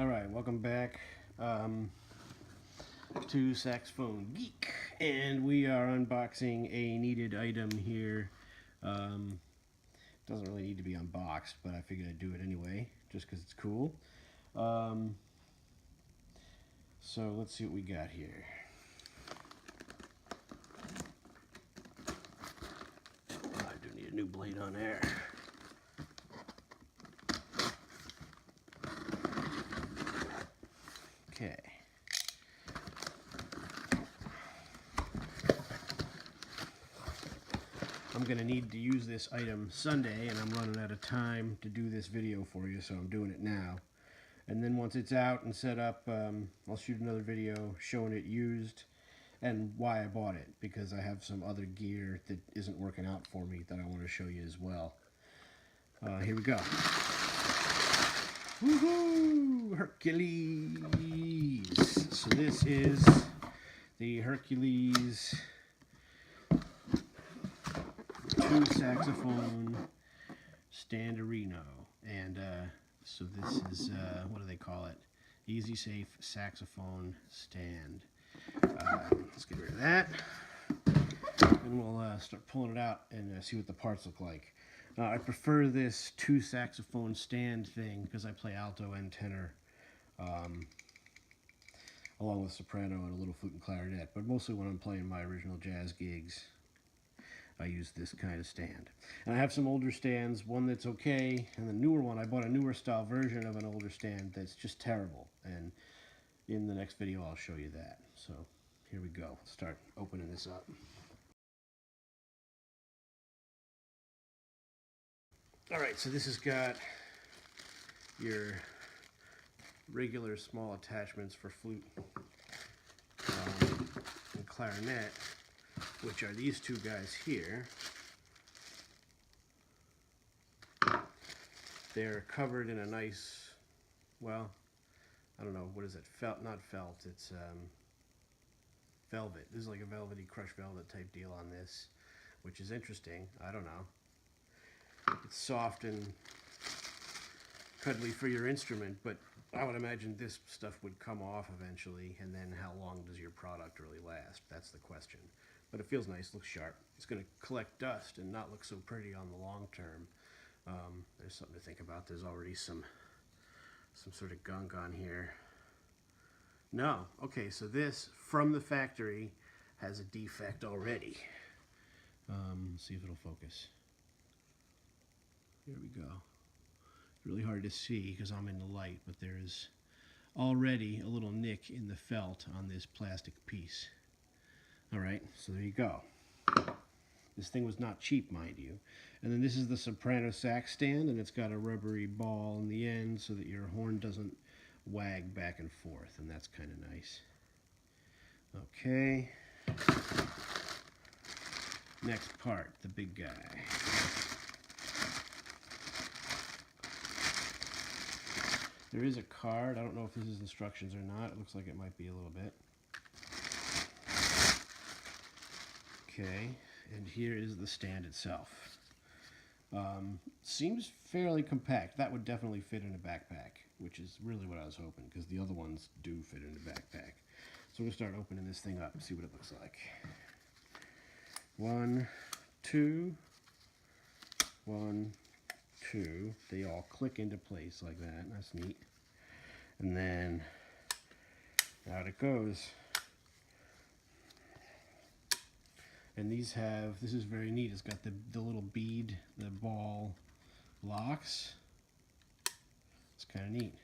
Alright, welcome back to Saxophone Geek, and we are unboxing a needed item here. Doesn't really need to be unboxed, but I figured I'd do it anyway, just because it's cool. So let's see what we got here. I do need a new blade on there. Okay. I'm going to need to use this item Sunday, and I'm running out of time to do this video for you, so I'm doing it now. And then once it's out and set up, I'll shoot another video showing it used and why I bought it, because I have some other gear that isn't working out for me that I want to show you as well. Here we go. Woohoo! Hercules! So this is the Hercules Saxophone Standarino, and so this is what do they call it? Easy Safe Saxophone Stand. Let's get rid of that, and we'll start pulling it out and see what the parts look like. I prefer this two saxophone stand thing because I play alto and tenor, along with soprano and a little flute and clarinet, but mostly when I'm playing my original jazz gigs, I use this kind of stand. And I have some older stands, one that's okay, and the newer one, I bought a newer style version of an older stand that's just terrible. And in the next video, I'll show you that. So here we go. Let's start opening this up. All right, so this has got your regular small attachments for flute and clarinet, which are these two guys here. They're covered in a nice, well, I don't know, what is it? Felt, not felt, it's velvet. This is like a velvety crushed velvet type deal on this, which is interesting. I don't know. It's soft and cuddly for your instrument, but I would imagine this stuff would come off eventually, and then how long does your product really last? That's the question. But it feels nice, looks sharp. It's going to collect dust and not look so pretty on the long term. There's something to think about. There's already some sort of gunk on here. No, okay, so this from the factory has a defect already. Let's see if it'll focus. Here we go. It's really hard to see because I'm in the light, but there is already a little nick in the felt on this plastic piece. Alright, so there you go. This thing was not cheap, mind you. And then this is the soprano sax stand, and it's got a rubbery ball in the end so that your horn doesn't wag back and forth, and that's kind of nice. Okay. Next part, the big guy. There is a card. I don't know if this is instructions or not. It looks like it might be a little bit. Okay, and here is the stand itself. Seems fairly compact. That would definitely fit in a backpack, which is really what I was hoping, because the other ones do fit in a backpack. So we're going to start opening this thing up and see what it looks like. 1, 2, 1, 2. They all click into place like that. That's neat. And then out it goes. And these have, this is very neat, it's got the little bead, the ball locks. It's kind of neat.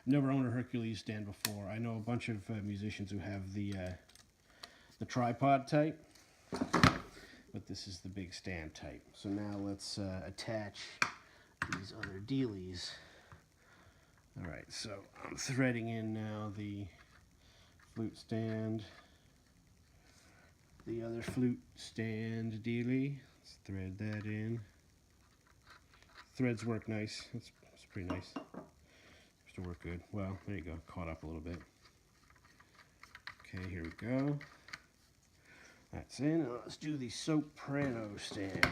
I've never owned a Hercules stand before. I know a bunch of musicians who have the tripod type, but this is the big stand type. So now let's attach these other dealies. Alright, so I'm threading in now the flute stand, the other flute stand dealie. Let's thread that in. Threads work nice. That's pretty nice. Supposed to work good. Well, there you go. Caught up a little bit. Okay, here we go. That's in. Now let's do the soprano stand.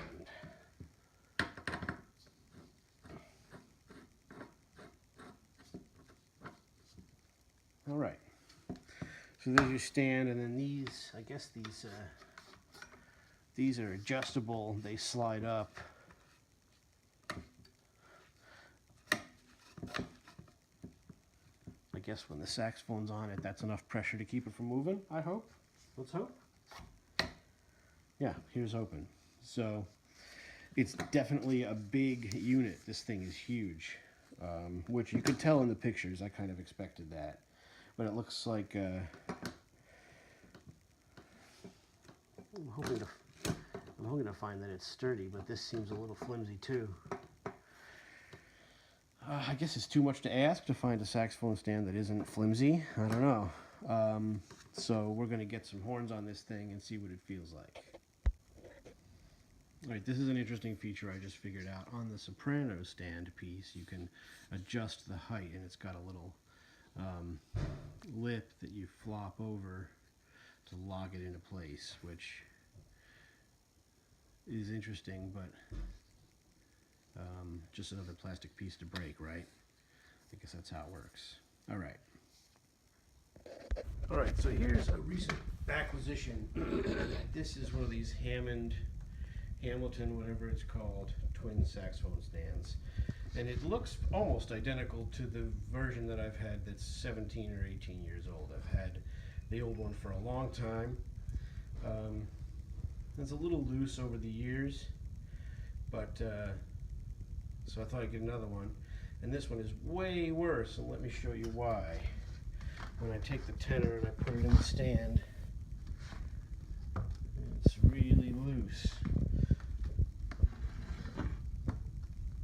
So there's your stand, and then these, I guess these are adjustable. They slide up. I guess when the saxophone's on it, that's enough pressure to keep it from moving, I hope. Let's hope. Yeah, here's hoping. So it's definitely a big unit. This thing is huge, which you could tell in the pictures. I kind of expected that. But it looks like I'm hoping to find that it's sturdy, but this seems a little flimsy too. I guess it's too much to ask to find a saxophone stand that isn't flimsy. I don't know. So we're going to get some horns on this thing and see what it feels like. All right, this is an interesting feature I just figured out. On the soprano stand piece, you can adjust the height, and it's got a little lip that you flop over to lock it into place, which is interesting, but just another plastic piece to break, right? I guess that's how it works. All right. All right, so here's a recent acquisition. This is one of these Hamilton, whatever it's called, twin saxophone stands. And it looks almost identical to the version that I've had that's 17 or 18 years old. I've had the old one for a long time. It's a little loose over the years, but so I thought I'd get another one. And this one is way worse, and let me show you why. When I take the tenor and I put it in the stand, it's really loose.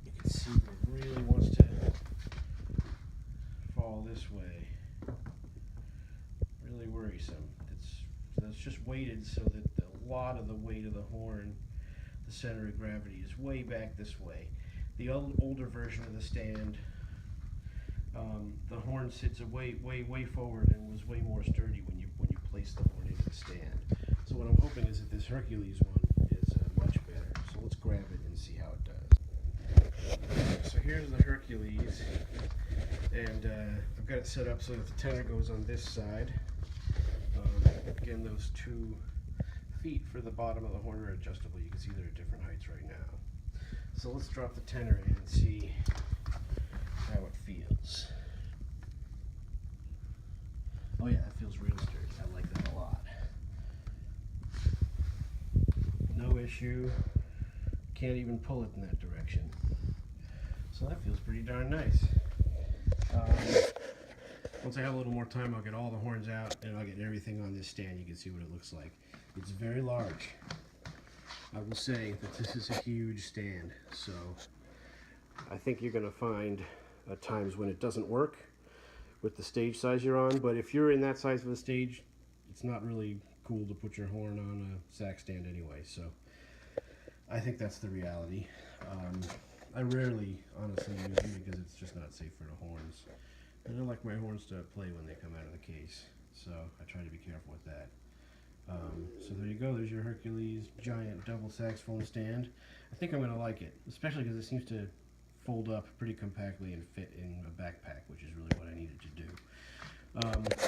You can see that it really wants to fall this way. Really worrisome. It's just weighted so that a lot of the weight of the horn, the center of gravity, is way back this way. The older version of the stand, the horn sits way forward and was way more sturdy when you place the horn into the stand. So what I'm hoping is that this Hercules one is much better. So let's grab it and see how it does. So here's the Hercules, and I've got it set up so that the tenor goes on this side. Again, those 2 feet for the bottom of the horn are adjustable. You can see they're at different heights right now. So let's drop the tenor in and see how it feels. Oh yeah, that feels real sturdy. I like that a lot. No issue. Can't even pull it in that direction. So that feels pretty darn nice. Once I have a little more time, I'll get all the horns out and I'll get everything on this stand. You can see what it looks like. It's very large. I will say that this is a huge stand, so I think you're going to find at times when it doesn't work with the stage size you're on, but if you're in that size of a stage, it's not really cool to put your horn on a sax stand anyway, so I think that's the reality. I rarely honestly use them because it's just not safe for the horns. I don't like my horns to play when they come out of the case, so I try to be careful with that. So there you go, there's your Hercules giant double saxophone stand. I think I'm going to like it, especially because it seems to fold up pretty compactly and fit in a backpack, which is really what I needed to do.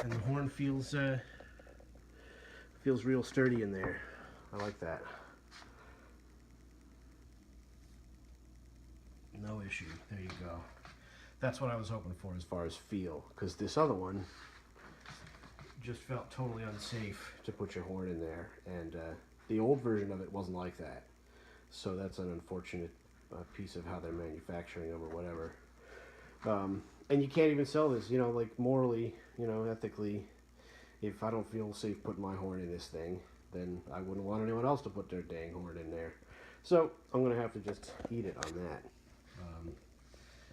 And the horn feels real sturdy in there. I like that. No issue, there you go. That's what I was hoping for as far as feel, because this other one just felt totally unsafe to put your horn in there, and the old version of it wasn't like that. So that's an unfortunate piece of how they're manufacturing them or whatever. And you can't even sell this, like morally, ethically. If I don't feel safe putting my horn in this thing, then I wouldn't want anyone else to put their dang horn in there. So I'm gonna have to just eat it on that.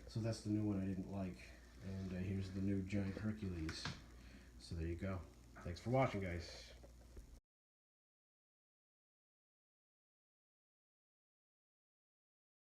So that's the new one I didn't like, and here's the new giant Hercules. So there you go. Thanks for watching, guys.